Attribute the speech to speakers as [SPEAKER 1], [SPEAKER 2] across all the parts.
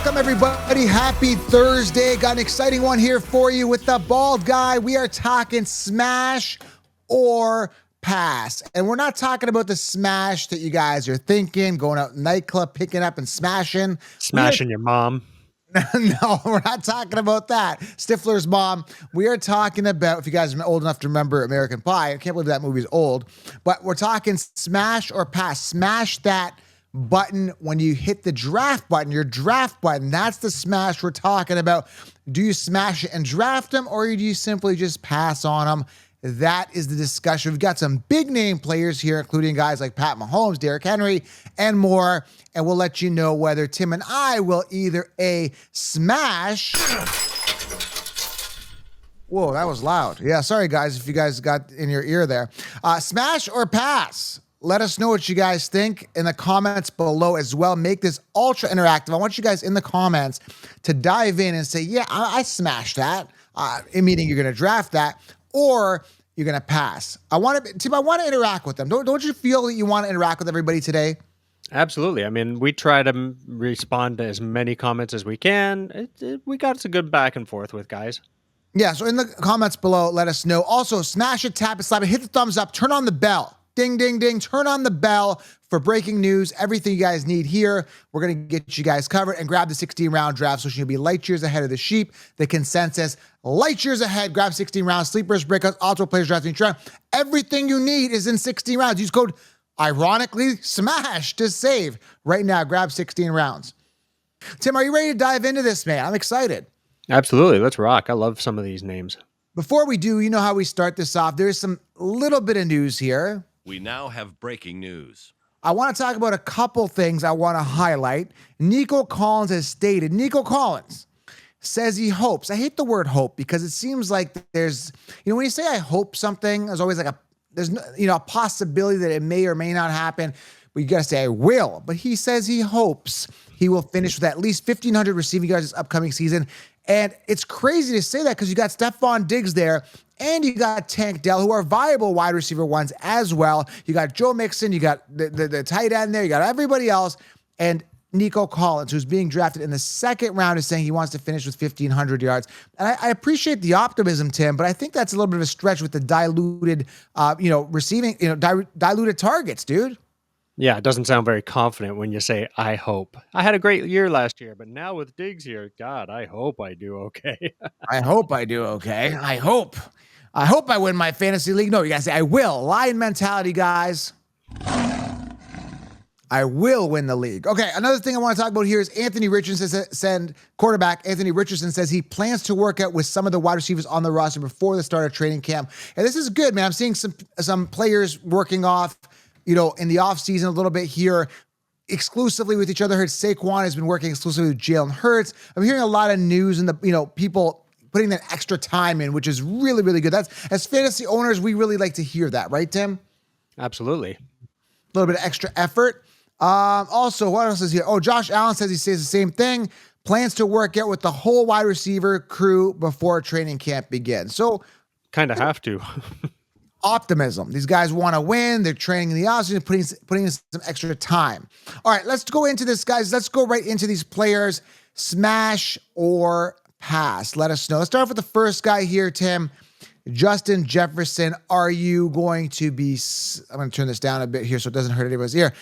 [SPEAKER 1] Welcome, everybody. Happy Thursday. Got an exciting one here for you with the bald guy. We are talking smash or pass. And we're not talking about the smash that you guys are thinking, going out nightclub, picking up and smashing.
[SPEAKER 2] Smashing your mom.
[SPEAKER 1] No, we're not talking about that. Stifler's mom. We are talking about, if you guys are old enough to remember American Pie, I can't believe that movie's old, but we're talking smash or pass. Smash that button when you hit the draft button, your draft button. That's the smash we're talking about. Do you smash it and draft them, or do you simply just pass on them? That is the discussion. We've got some big name players here, including guys like Pat Mahomes, Derrick Henry, and more. And we'll let you know whether Tim and I will either A, smash. Whoa, that was loud. Yeah, sorry guys if you guys got in your ear there. Smash or pass? Let us know what you guys think in the comments below as well. Make this ultra interactive. I want you guys in the comments to dive in and say, yeah, I smashed that. Meaning you're going to draft that, or you're going to pass. Tim, I want to interact with them. Don't you feel that you want to interact with everybody today?
[SPEAKER 2] Absolutely. I mean, we try to respond to as many comments as we can. We got some good back and forth with guys. Yeah,
[SPEAKER 1] so in the comments below, let us know. Also, smash it, tap it, slap it, hit the thumbs up, turn on the bell. Ding, ding, ding. Turn on the bell for breaking news. Everything you guys need here. We're going to get you guys covered, and grab the 16-round draft so you'll be light years ahead of the sheep. The consensus, light years ahead. Grab 16 rounds, sleepers, breakouts, auto players, drafting draft. Everything you need is in 16 rounds. Use code, ironically, SMASH to save. Right now, grab 16 rounds. Tim, are you ready to dive into this, man? I'm excited.
[SPEAKER 2] Absolutely. Let's rock. I love some of these names.
[SPEAKER 1] Before we do, you know how we start this off. There's some little bit of news here.
[SPEAKER 3] We now have breaking news.
[SPEAKER 1] I want to talk about a couple things I want to highlight. Nico Collins has stated, Nico Collins says he hopes. I hate the word hope because it seems like there's, when you say I hope something, there's always like a possibility that it may or may not happen. But you got to say I will. But he says he hopes he will finish with at least 1,500 receiving yards this upcoming season. And it's crazy to say that because you got Stephon Diggs there, and you got Tank Dell, who are viable wide receiver ones as well. You got Joe Mixon, you got the tight end there, you got everybody else. And Nico Collins, who's being drafted in the second round, is saying he wants to finish with 1,500 yards. And I appreciate the optimism, Tim, but I think that's a little bit of a stretch with the diluted, receiving, diluted targets, dude.
[SPEAKER 2] Yeah, it doesn't sound very confident when you say, I hope. I had a great year last year, but now with Diggs here, God, I hope I do okay.
[SPEAKER 1] I hope I do okay. I hope I win my fantasy league. No, you gotta say, I will. Lion mentality, guys. I will win the league. Okay, another thing I want to talk about here is Anthony Richardson, quarterback Anthony Richardson says he plans to work out with some of the wide receivers on the roster before the start of training camp. And this is good, man. I'm seeing some players working off, in the offseason a little bit here, exclusively with each other. I heard Saquon has been working exclusively with Jalen Hurts. I'm hearing a lot of news and people putting that extra time in, which is really, really good. That's, as fantasy owners, we really like to hear that, right, Tim?
[SPEAKER 2] Absolutely.
[SPEAKER 1] A little bit of extra effort. Also, what else is here? Oh, Josh Allen says he says the same thing. Plans to work out with the whole wide receiver crew before training camp begins. So,
[SPEAKER 2] kind of have to.
[SPEAKER 1] Optimism. These guys want to win. They're training in the offseason, putting in some extra time. All right, let's go into this, guys. Let's go right into these players. Smash or pass? Let us know. Let's start off with the first guy here, Tim. Justin Jefferson. Are you going to be... I'm going to turn this down a bit here so it doesn't hurt anybody's ear.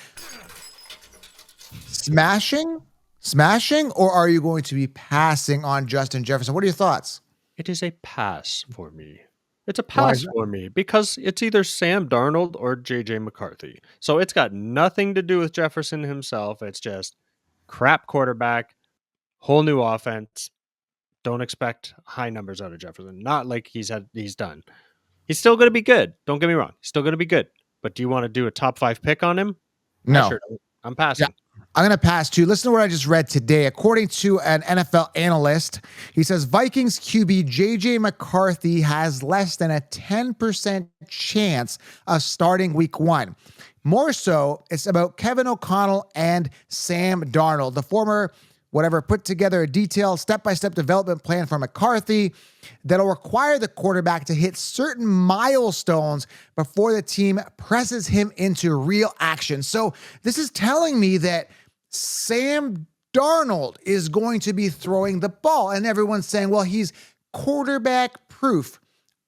[SPEAKER 1] Smashing, or are you going to be passing on Justin Jefferson? What are your thoughts?
[SPEAKER 2] It is a pass for me. It's a pass for me because it's either Sam Darnold or J.J. McCarthy. So it's got nothing to do with Jefferson himself. It's just crap quarterback, whole new offense. Don't expect high numbers out of Jefferson. Not like he's done. He's still going to be good. Don't get me wrong. He's still going to be good. But do you want to do a top 5 pick on him?
[SPEAKER 1] No.
[SPEAKER 2] I'm passing.
[SPEAKER 1] Yeah. I'm going to pass too. Listen to what I just read today. According to an NFL analyst, he says Vikings QB J.J. McCarthy has less than a 10% chance of starting week 1. More so, it's about Kevin O'Connell and Sam Darnold. The former put together a detailed step-by-step development plan for McCarthy that'll require the quarterback to hit certain milestones before the team presses him into real action. So this is telling me that Sam Darnold is going to be throwing the ball. And everyone's saying, well, he's quarterback proof.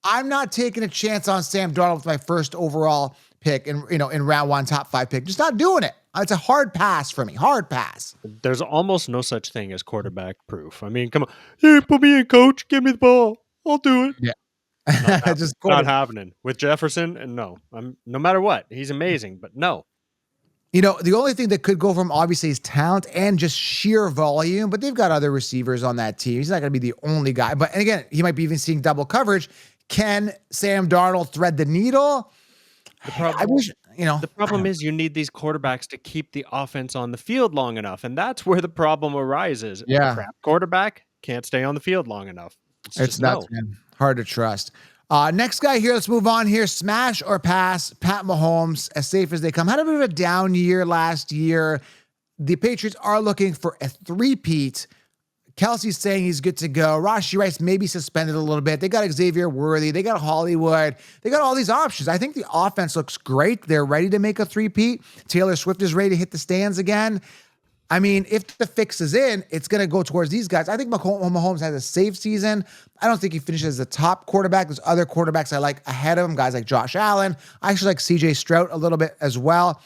[SPEAKER 1] I'm not taking a chance on Sam Darnold with my first overall pick in round 1, top 5 pick. Just not doing it. It's a hard pass for me. Hard pass.
[SPEAKER 2] There's almost no such thing as quarterback proof. I mean, come on. Hey, put me in, coach. Give me the ball. I'll do it.
[SPEAKER 1] Yeah.
[SPEAKER 2] Not happening. With Jefferson, and no. No matter what. He's amazing, but no.
[SPEAKER 1] The only thing that could go from obviously is talent and just sheer volume, but they've got other receivers on that team. He's not going to be the only guy. But and again, he might be even seeing double coverage. Can Sam Darnold thread the needle?
[SPEAKER 2] The problem is you need these quarterbacks to keep the offense on the field long enough, and that's where the problem arises.
[SPEAKER 1] Yeah.
[SPEAKER 2] A crap quarterback can't stay on the field long enough.
[SPEAKER 1] It's nuts, man. Hard to trust. Next guy here, let's move on here. Smash or pass, Pat Mahomes, as safe as they come. Had a bit of a down year last year. The Patriots are looking for a three-peat. Kelsey's saying he's good to go. Rashee Rice maybe suspended a little bit. They got Xavier Worthy. They got Hollywood. They got all these options. I think the offense looks great. They're ready to make a three-peat. Taylor Swift is ready to hit the stands again. I mean, if the fix is in, it's going to go towards these guys. I think Mahomes has a safe season. I don't think he finishes as the top quarterback. There's other quarterbacks I like ahead of him, guys like Josh Allen. I actually like CJ Stroud a little bit as well.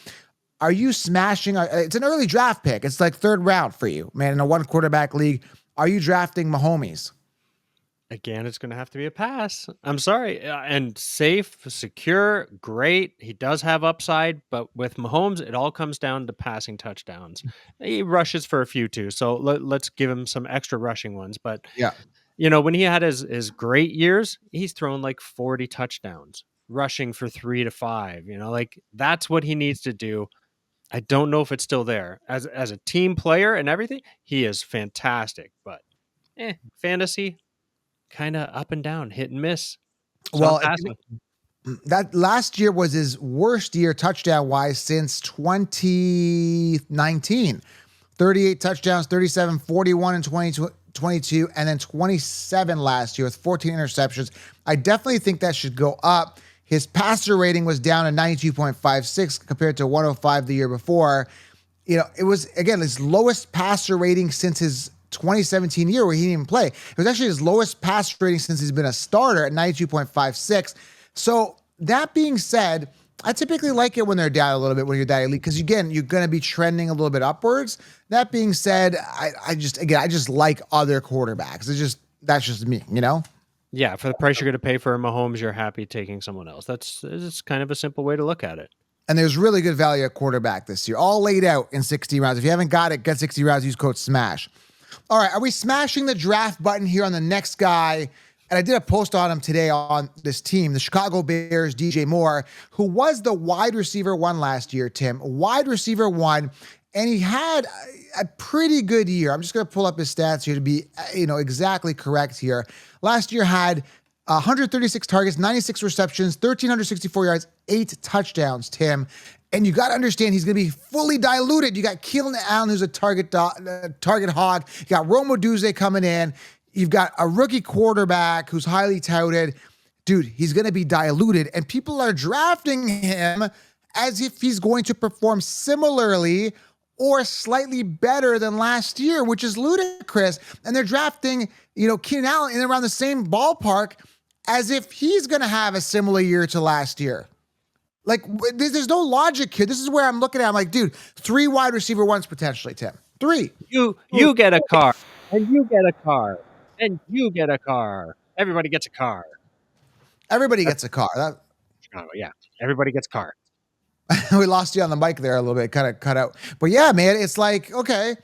[SPEAKER 1] Are you smashing? It's an early draft pick. It's like 3rd round for you, man, in a 1-quarterback league. Are you drafting Mahomes?
[SPEAKER 2] Again, it's going to have to be a pass. I'm sorry. And safe, secure, great. He does have upside, but with Mahomes, it all comes down to passing touchdowns. He rushes for a few too, so let's give him some extra rushing ones. But
[SPEAKER 1] yeah,
[SPEAKER 2] when he had his great years, he's thrown like 40 touchdowns, rushing for 3 to 5. Like that's what he needs to do. I don't know if it's still there. As a team player and everything, he is fantastic. But fantasy, kind of up and down, hit and miss. So
[SPEAKER 1] well, that last year was his worst year touchdown-wise since 2019. 38 touchdowns, 37, 41 in 2022, and then 27 last year with 14 interceptions. I definitely think that should go up. His passer rating was down to 92.56 compared to 105 the year before. It was, again, his lowest passer rating since his 2017 year where he didn't even play. It was actually his lowest passer rating since he's been a starter at 92.56. So that being said, I typically like it when they're down a little bit when you're that elite because, again, you're going to be trending a little bit upwards. That being said, I just like other quarterbacks. That's just me,
[SPEAKER 2] Yeah, for the price you're going to pay for Mahomes, you're happy taking someone else. It's kind of a simple way to look at it.
[SPEAKER 1] And there's really good value at quarterback this year, all laid out in 60 rounds. If you haven't got it, get 60 rounds, use code SMASH. All right, are we smashing the draft button here on the next guy? And I did a post on him today on this team, the Chicago Bears, DJ Moore, who was the wide receiver 1 last year, Tim. Wide receiver 1, and he had a pretty good year. I'm just going to pull up his stats here to be, exactly correct here. Last year had 136 targets, 96 receptions, 1,364 yards, 8 touchdowns, Tim. And you got to understand he's going to be fully diluted. You got Keelan Allen, who's a target hog. You got Rome Odunze coming in. You've got a rookie quarterback who's highly touted. Dude, he's going to be diluted. And people are drafting him as if he's going to perform similarly or slightly better than last year, which is ludicrous. And they're drafting, Keenan Allen in around the same ballpark as if he's going to have a similar year to last year. Like, there's no logic here. This is where I'm looking at. I'm like, dude, 3 wide receiver 1s potentially, Tim. 3.
[SPEAKER 2] You get a car, and you get a car, and you get a car. Everybody gets a car.
[SPEAKER 1] Everybody gets a car.
[SPEAKER 2] Yeah, everybody gets a car.
[SPEAKER 1] We lost you on the mic there a little bit, kind of cut out. But yeah, man, it's like, okay,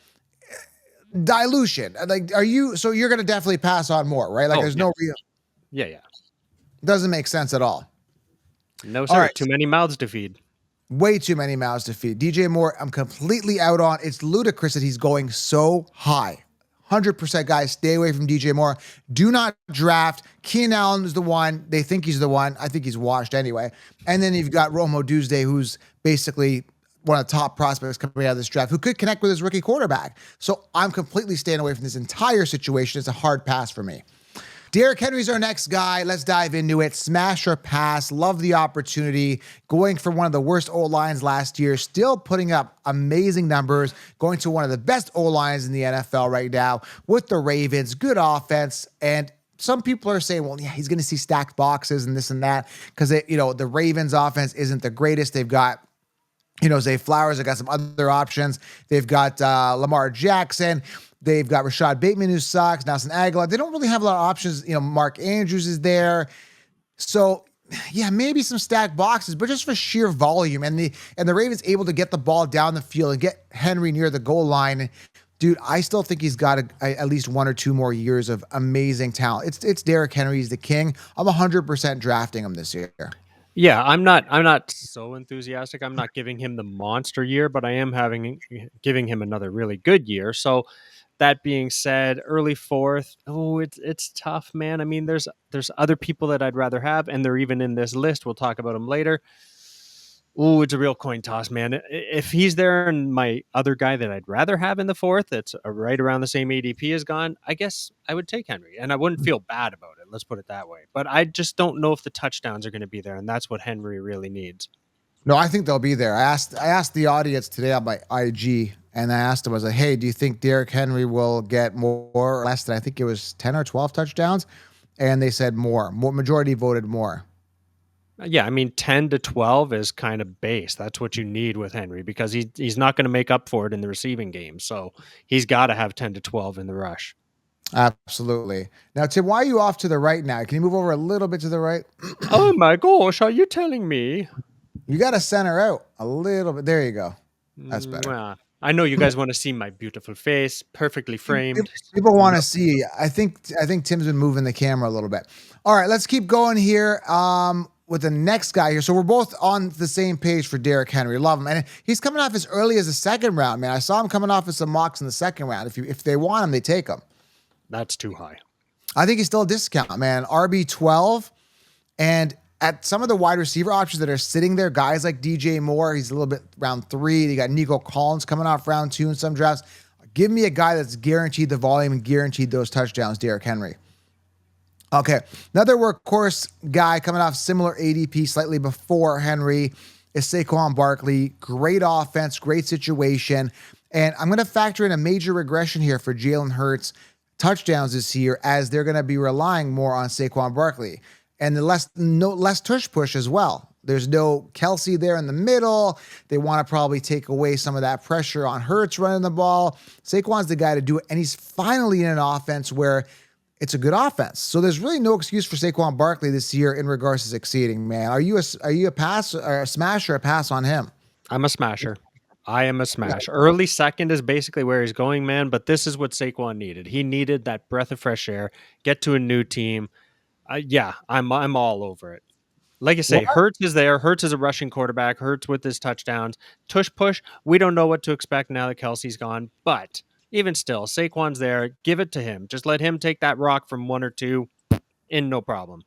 [SPEAKER 1] dilution. Like, so you're going to definitely pass on more, right? Like, there's no real.
[SPEAKER 2] Yeah.
[SPEAKER 1] Doesn't make sense at all.
[SPEAKER 2] No, sir. Right. Too many mouths to feed.
[SPEAKER 1] Way too many mouths to feed. DJ Moore, I'm completely out on. It's ludicrous that he's going so high. 100% guys, stay away from DJ Moore. Do not draft. Keenan Allen is the one. They think he's the one. I think he's washed anyway. And then you've got Rome Odunze, who's basically one of the top prospects coming out of this draft, who could connect with his rookie quarterback. So I'm completely staying away from this entire situation. It's a hard pass for me. Derrick Henry's our next guy. Let's dive into it. Smash or pass. Love the opportunity. Going from one of the worst O-lines last year, still putting up amazing numbers. Going to one of the best O-lines in the NFL right now with the Ravens. Good offense. And some people are saying, well, yeah, he's going to see stacked boxes and this and that because, the Ravens offense isn't the greatest. They've got Zay Flowers. They've got some other options. They've got Lamar Jackson. They've got Rashad Bateman, who sucks. Nelson Aguilar. They don't really have a lot of options. Mark Andrews is there. So, yeah, maybe some stacked boxes, but just for sheer volume. And the Ravens able to get the ball down the field and get Henry near the goal line. Dude, I still think he's got at least 1 or 2 more years of amazing talent. It's Derrick Henry. He's the king. I'm 100% drafting him this year.
[SPEAKER 2] Yeah, I'm not so enthusiastic. I'm not giving him the monster year, but I am giving him another really good year. So that being said, early 4th, it's tough, man. I mean, there's other people that I'd rather have, and they're even in this list. We'll talk about them later. Oh, it's a real coin toss, man. If he's there and my other guy that I'd rather have in the 4th, that's right around the same ADP is gone, I guess I would take Henry, and I wouldn't feel bad about it. Let's put it that way. But I just don't know if the touchdowns are going to be there, and that's what Henry really needs.
[SPEAKER 1] No, I think they'll be there. I asked the audience today on my IG, and I asked them, I was like, hey, do you think Derrick Henry will get more or less than, I think it was 10 or 12 touchdowns? And they said more. Majority voted more.
[SPEAKER 2] Yeah, I mean, 10 to 12 is kind of base. That's what you need with Henry because he's not going to make up for it in the receiving game. So he's got to have 10 to 12 in the rush.
[SPEAKER 1] Absolutely. Now, Tim, why are you off to the right now? Can you move over a little bit to the right?
[SPEAKER 2] Oh my gosh, are you telling me?
[SPEAKER 1] You got to center out a little bit. There you go. That's better.
[SPEAKER 2] I know you guys want to see my beautiful face, perfectly framed.
[SPEAKER 1] People want to see. I think Tim's been moving the camera a little bit. All right, let's keep going here. With the next guy here. So we're both on the same page for Derrick Henry. Love him. And he's coming off as early as the 2nd round, man. I saw him coming off as some mocks in the 2nd round. If they want him, they take him.
[SPEAKER 2] That's too high.
[SPEAKER 1] I think he's still a discount, man. RB12. And at some of the wide receiver options that are sitting there, guys like DJ Moore, he's a little bit round 3. You got Nico Collins coming off round 2 in some drafts. Give me a guy that's guaranteed the volume and guaranteed those touchdowns, Derrick Henry. Okay, another workhorse guy coming off similar ADP slightly before Henry is Saquon Barkley. Great offense, great situation. And I'm going to factor in a major regression here for Jalen Hurts touchdowns this year as they're going to be relying more on Saquon Barkley. And less tush push as well. There's no Kelsey there in the middle. They want to probably take away some of that pressure on Hurts running the ball. Saquon's the guy to do it. And he's finally in an offense where it's a good offense. So there's really no excuse for Saquon Barkley this year in regards to succeeding, man. Are you a pass or a smash or a pass on him?
[SPEAKER 2] I'm a smasher. I am a smash. Early 2nd is basically where he's going, man. But this is what Saquon needed. He needed that breath of fresh air, get to a new team. I'm all over it. Like I say, Hurts is there. Hurts is a rushing quarterback. Hurts with his touchdowns. Tush push. We don't know what to expect now that Kelsey's gone, but even still, Saquon's there. Give it to him. Just let him take that rock from 1 or 2 in no problem.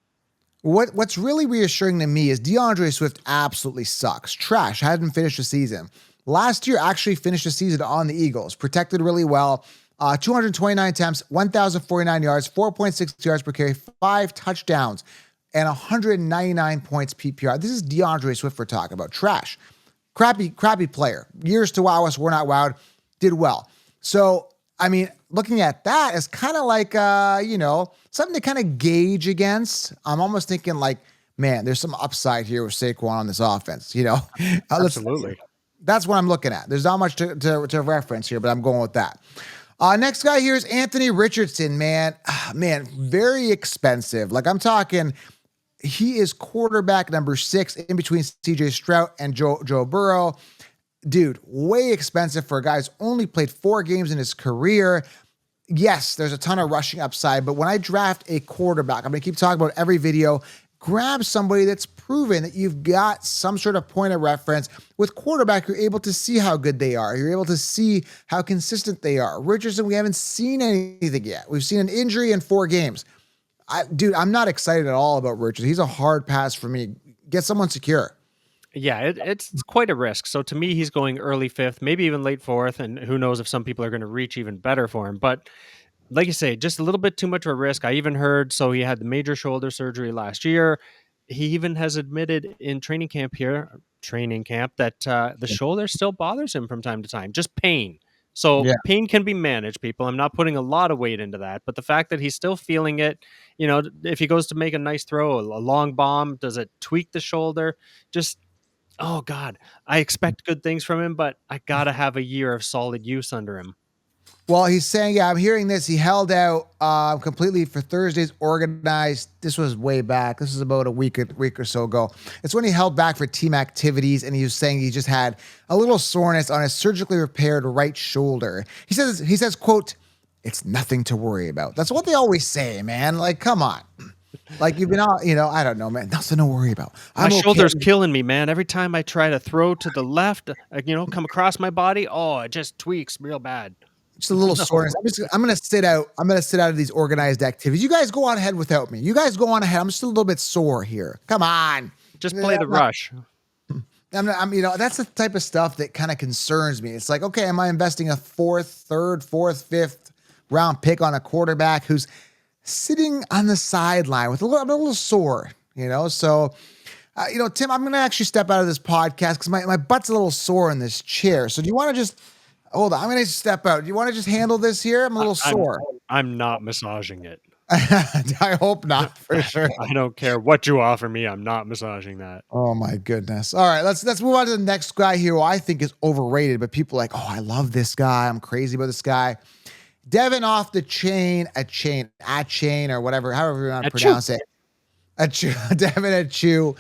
[SPEAKER 1] What's really reassuring to me is DeAndre Swift absolutely sucks. Trash. Hadn't finished the season. Last year, actually finished the season on the Eagles. Protected really well. 229 attempts, 1,049 yards, 4.6 yards per carry, 5 touchdowns, and 199 points PPR. This is DeAndre Swift we're talking about. Trash. Crappy player. Years to wow us. We're not wowed. Did well. So, I mean, looking at that is kind of like, something to kind of gauge against. I'm almost thinking like, man, there's some upside here with Saquon on this offense,
[SPEAKER 2] Absolutely.
[SPEAKER 1] That's what I'm looking at. There's not much to reference here, but I'm going with that. Next guy here is Anthony Richardson, man. Man, very expensive. Like I'm talking, he is quarterback number 6 in between CJ Stroud and Joe Burrow. Dude, way expensive for a guy who's only played 4 games in his career. Yes, there's a ton of rushing upside, but when I draft a quarterback, I'm going to keep talking about every video, grab somebody that's proven that you've got some sort of point of reference. With quarterback, you're able to see how good they are. You're able to see how consistent they are. Richardson, we haven't seen anything yet. We've seen an injury in 4 games. I'm not excited at all about Richardson. He's a hard pass for me. Get someone secure.
[SPEAKER 2] Yeah, it's quite a risk. So to me, he's going early 5th, maybe even late 4th, and who knows if some people are going to reach even better for him. But like you say, just a little bit too much of a risk. I even heard, so he had the major shoulder surgery last year. He even has admitted in training camp that the shoulder still bothers him from time to time, just pain. So
[SPEAKER 1] Yeah.
[SPEAKER 2] pain can be managed, people. I'm not putting a lot of weight into that, but the fact that he's still feeling it, if he goes to make a nice throw, a long bomb, does it tweak the shoulder? Just, oh God, I expect good things from him, but I got to have a year of solid use under him.
[SPEAKER 1] Well, he's saying, yeah, I'm hearing this. He held out completely for Thursday's organized. This was way back. This is about a week or so ago. It's when he held back for team activities, and he was saying he just had a little soreness on his surgically repaired right shoulder. He says, quote, "It's nothing to worry about." That's what they always say, man. Like, come on. Like you've been all, I don't know, man. Nothing to worry about.
[SPEAKER 2] My shoulder's killing me, man. Every time I try to throw to the left, come across my body, it just tweaks real bad.
[SPEAKER 1] Just a little soreness. I'm gonna sit out. I'm gonna sit out of these organized activities. You guys go on ahead without me. You guys go on ahead. I'm just a little bit sore here. Come on.
[SPEAKER 2] Just play the rush.
[SPEAKER 1] That's the type of stuff that kind of concerns me. It's like, okay, am I investing a third, fourth, fifth round pick on a quarterback who's sitting on the sideline with I'm a little sore, So, Tim, I'm going to actually step out of this podcast because my butt's a little sore in this chair. So do you want to just hold on? I'm going to step out. Do you want to just handle this here? I'm a little sore.
[SPEAKER 2] I'm not massaging it.
[SPEAKER 1] I hope not, for sure.
[SPEAKER 2] I don't care what you offer me. I'm not massaging that.
[SPEAKER 1] Oh my goodness. All right, let's move on to the next guy here who I think is overrated, but people are like, oh, I love this guy. I'm crazy about this guy. Devin off the chain, or whatever, however you want to pronounce it. Devin Achu.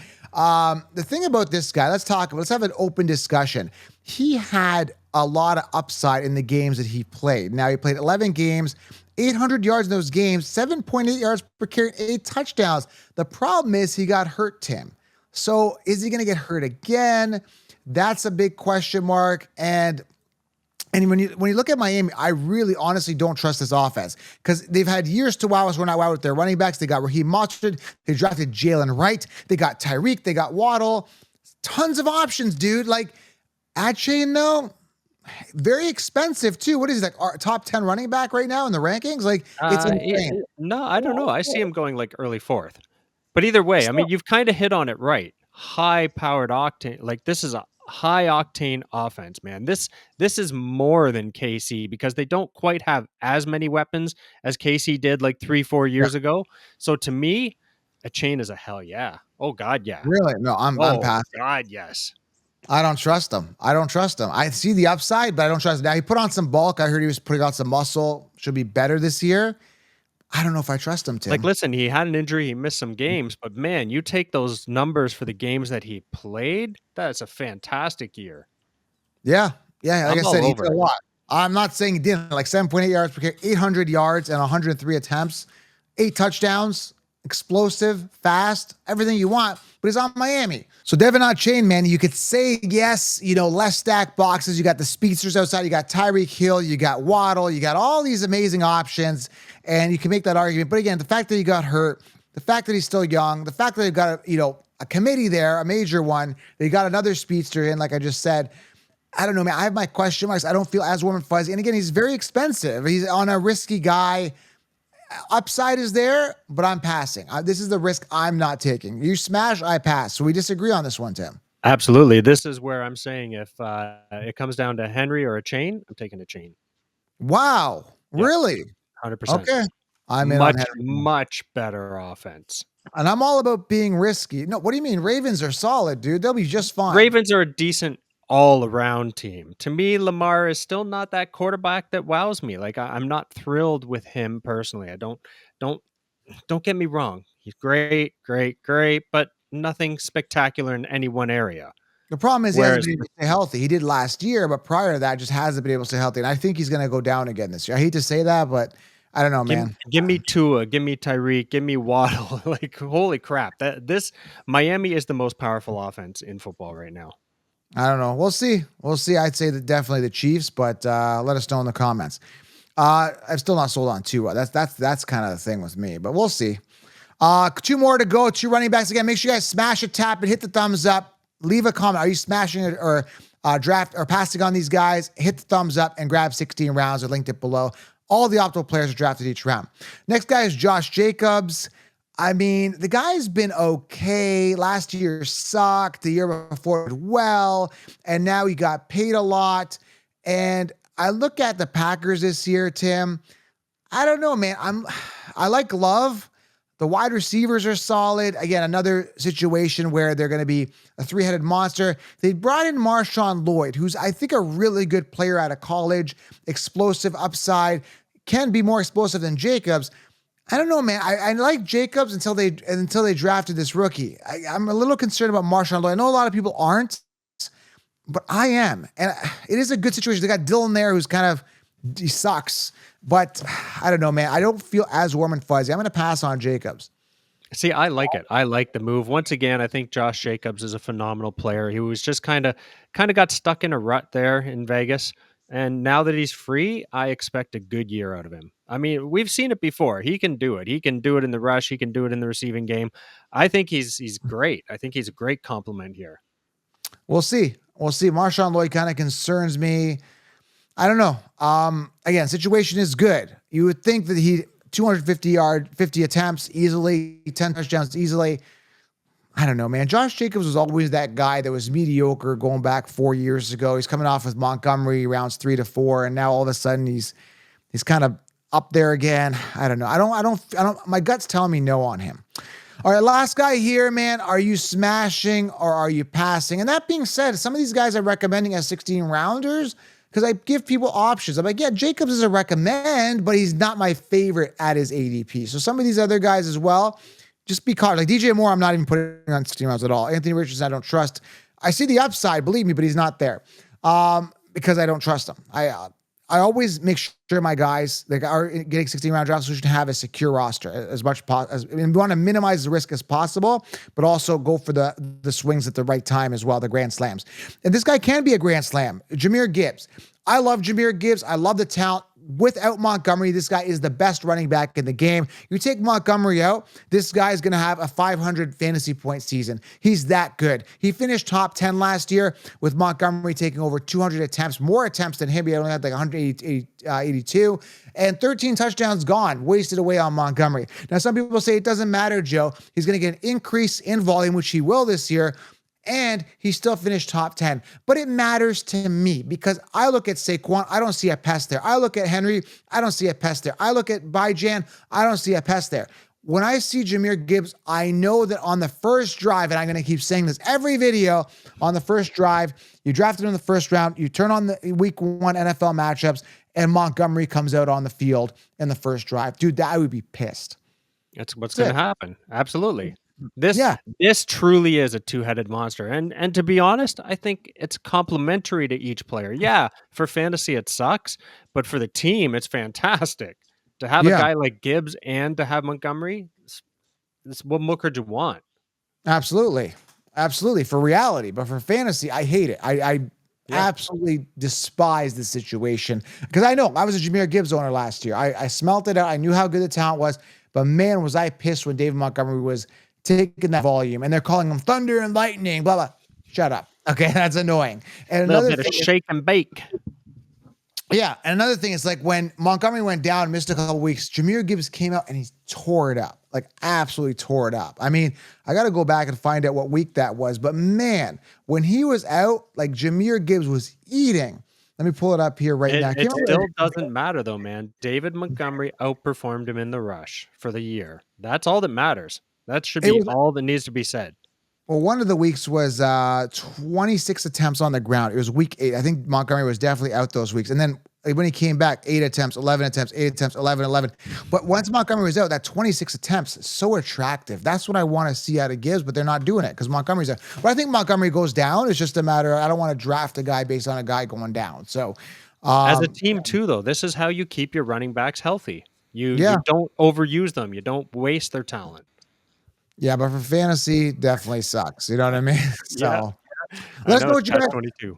[SPEAKER 1] The thing about this guy, let's have an open discussion. He had a lot of upside in the games that he played. Now he played 11 games, 800 yards in those games, 7.8 yards per carry, 8 touchdowns. The problem is he got hurt, Tim. So is he going to get hurt again? That's a big question mark. And when you look at Miami, I really honestly don't trust this offense because they've had years to wow us. We're not wow with their running backs. They got Raheem Mostert. They drafted Jalen Wright. They got Tyreek. They got Waddle. Tons of options, dude. Like Achane, though, very expensive too. What is he, like our top 10 running back right now in the rankings? Like it's insane.
[SPEAKER 2] No, I don't know. I see him going like early 4th. But either way, I mean, you've kind of hit on it right. High-powered octane. Like this is a high-octane offense, man. This is more than KC because they don't quite have as many weapons as KC did like 3-4 years ago. So to me, a chain is a hell yeah. Oh God, yeah.
[SPEAKER 1] Really? No, I'm passing.
[SPEAKER 2] God, yes.
[SPEAKER 1] I don't trust him. I see the upside, but I don't trust him. Now he put on some bulk. I heard he was putting on some muscle. Should be better this year. I don't know if I trust him, Tim.
[SPEAKER 2] Like, listen, he had an injury. He missed some games, but man, you take those numbers for the games that he played. That's a fantastic year.
[SPEAKER 1] Yeah. Like I said, he did a lot. I'm not saying he didn't. Like 7.8 yards per carry, 800 yards and 103 attempts, 8 touchdowns, explosive, fast, everything you want. But he's on Miami. So Devin Achane, man, you could say yes, less stacked boxes. You got the speedsters outside. You got Tyreek Hill. You got Waddle. You got all these amazing options. And you can make that argument. But again, the fact that he got hurt, the fact that he's still young, the fact that they've got a committee there, a major one, they got another speedster in, like I just said. I don't know, man. I have my question marks. I don't feel as warm and fuzzy. And again, he's very expensive. He's on a risky guy. Upside is there, but I'm passing. This is the risk I'm not taking. You smash, I pass. So we disagree on this one, Tim.
[SPEAKER 2] Absolutely. This is where I'm saying if it comes down to Henry or a chain, I'm taking a chain.
[SPEAKER 1] Wow. Yep. Really?
[SPEAKER 2] 100%.
[SPEAKER 1] Okay. I'm in
[SPEAKER 2] much better offense.
[SPEAKER 1] And I'm all about being risky. No, what do you mean? Ravens are solid, dude. They'll be just fine.
[SPEAKER 2] Ravens are a decent all-around team. To me, Lamar is still not that quarterback that wows me. Like I'm not thrilled with him personally. I don't get me wrong. He's great, but nothing spectacular in any one area.
[SPEAKER 1] The problem is he hasn't been able to stay healthy. He did last year, but prior to that, just hasn't been able to stay healthy. And I think he's going to go down again this year. I hate to say that, but I don't know, man.
[SPEAKER 2] Give me Tua, give me Tyreek, give me Waddle. Like, holy crap. This Miami is the most powerful offense in football right now.
[SPEAKER 1] I don't know. We'll see. I'd say that definitely the Chiefs, but let us know in the comments. I'm still not sold on Tua. That's kind of the thing with me, but we'll see. 2 more to go. 2 running backs again. Make sure you guys smash a tap and hit the thumbs up. Leave a comment. Are you smashing it or draft or passing on these guys? Hit the thumbs up and grab 16 rounds or linked it below. All the optimal players are drafted each round. Next guy is Josh Jacobs. I mean, the guy's been okay. Last year sucked. The year before did well. And now he got paid a lot. And I look at the Packers this year, Tim. I don't know, man. I like Love. The wide receivers are solid. Again, another situation where they're going to be a three-headed monster. They brought in Marshawn Lloyd, who's, I think, a really good player out of college, explosive upside, can be more explosive than Jacobs. I don't know, man. I like Jacobs until they drafted this rookie. I'm a little concerned about Marshawn Lloyd. I know a lot of people aren't, but I am. And it is a good situation. They got Dylan there who's he sucks. But I don't know, man. I don't feel as warm and fuzzy. I'm going to pass on Jacobs.
[SPEAKER 2] See, I like it. I like the move. Once again, I think Josh Jacobs is a phenomenal player. He was just kind of got stuck in a rut there in Vegas. And now that he's free, I expect a good year out of him. I mean, we've seen it before. He can do it. He can do it in the rush. He can do it in the receiving game. I think he's great. I think he's a great compliment here.
[SPEAKER 1] We'll see. Marshawn Lloyd kind of concerns me. I don't know. Again, situation is good. You would think that he 50 attempts easily, 10 touchdowns easily. I don't know, man. Josh Jacobs was always that guy that was mediocre going back 4 years ago. He's coming off with Montgomery rounds 3 to 4, and now all of a sudden he's kind of up there again. I don't know. I don't. My gut's telling me no on him. All right, last guy here, man. Are you smashing or are you passing? And that being said, some of these guys I'm recommending as 16 rounders because I give people options. I'm like, yeah, Jacobs is a recommend, but he's not my favorite at his ADP. So some of these other guys as well, just be cautious. Like DJ Moore, I'm not even putting on 16 rounds at all. Anthony Richardson, I don't trust. I see the upside, believe me, but he's not there because I don't trust him. I always make sure my guys that are getting 16-round draft solution have a secure roster as much as we want to minimize the risk as possible, but also go for the swings at the right time as well, the grand slams. And this guy can be a grand slam. Jahmry Gibbs. I love Jahmry Gibbs. I love the talent. Without Montgomery, this guy is the best running back in the game. You take Montgomery out, this guy is going to have a 500 fantasy point season. He's that good. He finished top 10 last year with Montgomery taking over 200 attempts, more attempts than him. He only had like 182 and 13 touchdowns gone, wasted away on Montgomery. Now, some people say it doesn't matter, Joe. He's going to get an increase in volume, which he will this year. And he still finished top 10. But it matters to me because I look at Saquon, I don't see a pest there. I look at Henry, I don't see a pest there. I look at Bijan, I don't see a pest there. When I see Jahmry Gibbs, I know that on the first drive, and I'm going to keep saying this every video, on the first drive, you drafted in the first round, you turn on the week 1 NFL matchups, and Montgomery comes out on the field in the first drive. Dude, I would be pissed.
[SPEAKER 2] That's what's going to happen. Absolutely. This truly is a two-headed monster. And to be honest, I think it's complementary to each player. Yeah, for fantasy it sucks, but for the team it's fantastic. To have a guy like Gibbs and to have Montgomery, what more could you want?
[SPEAKER 1] Absolutely. For reality, but for fantasy, I hate it. I absolutely despise the situation because I know I was a Jahmry Gibbs owner last year. I smelt it out. I knew how good the talent was, but man, was I pissed when David Montgomery was taking that volume and they're calling him thunder and lightning, blah, blah. Shut up. Okay. That's annoying. And
[SPEAKER 2] a little bit of shake and bake.
[SPEAKER 1] Yeah. And another thing is like when Montgomery went down, missed a couple weeks, Jahmry Gibbs came out and he tore it up, like absolutely tore it up. I mean, I got to go back and find out what week that was, but man, when he was out, like Jahmry Gibbs was eating. Let me pull it up here right now.
[SPEAKER 2] It still doesn't matter though, man. David Montgomery outperformed him in the rush for the year. That's all that matters. That should be all that needs to be said.
[SPEAKER 1] Well, one of the weeks was 26 attempts on the ground. It was week 8. I think Montgomery was definitely out those weeks. And then when he came back, 8 attempts, 11 attempts, 8 attempts, 11. But once Montgomery was out, that 26 attempts is so attractive. That's what I want to see out of Gibbs, but they're not doing it because Montgomery's out. But I think Montgomery goes down. It's just a matter of I don't want to draft a guy based on a guy going down. So
[SPEAKER 2] as a team too, though, this is how you keep your running backs healthy. You don't overuse them. You don't waste their talent.
[SPEAKER 1] Yeah, but for fantasy, definitely sucks. You know what I mean? So let us know what you guys. 22.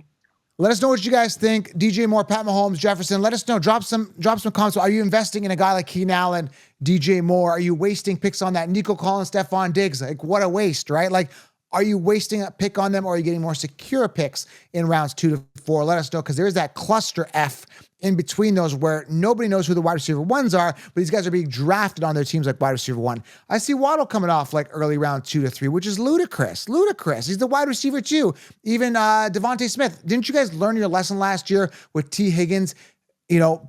[SPEAKER 1] Let us know what you guys think. DJ Moore, Pat Mahomes, Jefferson. Let us know. Drop some comments. Are you investing in a guy like Keenan Allen, DJ Moore? Are you wasting picks on that Nico Collins, Stephon Diggs? Like what a waste, right? Like Are you wasting a pick on them, or are you getting more secure picks in rounds 2 to 4? Let us know, because there is that cluster F in between those where nobody knows who the wide receiver ones are, but these guys are being drafted on their teams like wide receiver 1. I see Waddle coming off like early round 2 to 3, which is ludicrous. Ludicrous. He's the wide receiver 2. Even Devontae Smith. Didn't you guys learn your lesson last year with T. Higgins,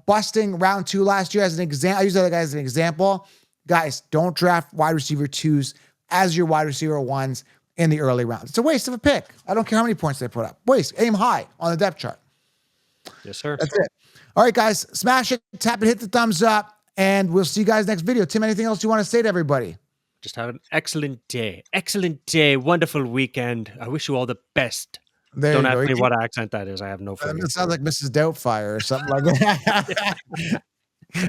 [SPEAKER 1] busting round 2 last year as an example? I use that guy as an example. Guys, don't draft wide receiver 2s as your wide receiver 1s in the early rounds. It's a waste of a pick. I don't care how many points they put up. Waste. Aim high on the depth chart.
[SPEAKER 2] Yes, sir.
[SPEAKER 1] That's it. All right, guys. Smash it, tap it, hit the thumbs up, and we'll see you guys next video. Tim, anything else you want to say to everybody?
[SPEAKER 2] Just have an excellent day. Excellent day. Wonderful weekend. I wish you all the best.
[SPEAKER 1] There
[SPEAKER 2] Don't
[SPEAKER 1] you
[SPEAKER 2] ask
[SPEAKER 1] go.
[SPEAKER 2] me what accent that is. I have no freaking
[SPEAKER 1] It sounds like Mrs. Doubtfire or something like that.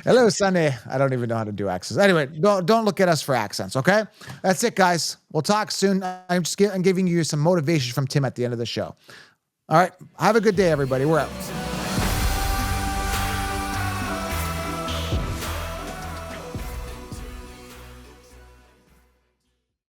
[SPEAKER 1] Hello, Sunday. I don't even know how to do accents. Anyway, don't look at us for accents, okay? That's it, guys. We'll talk soon. I'm giving you some motivation from Tim at the end of the show. All right. Have a good day, everybody. We're out.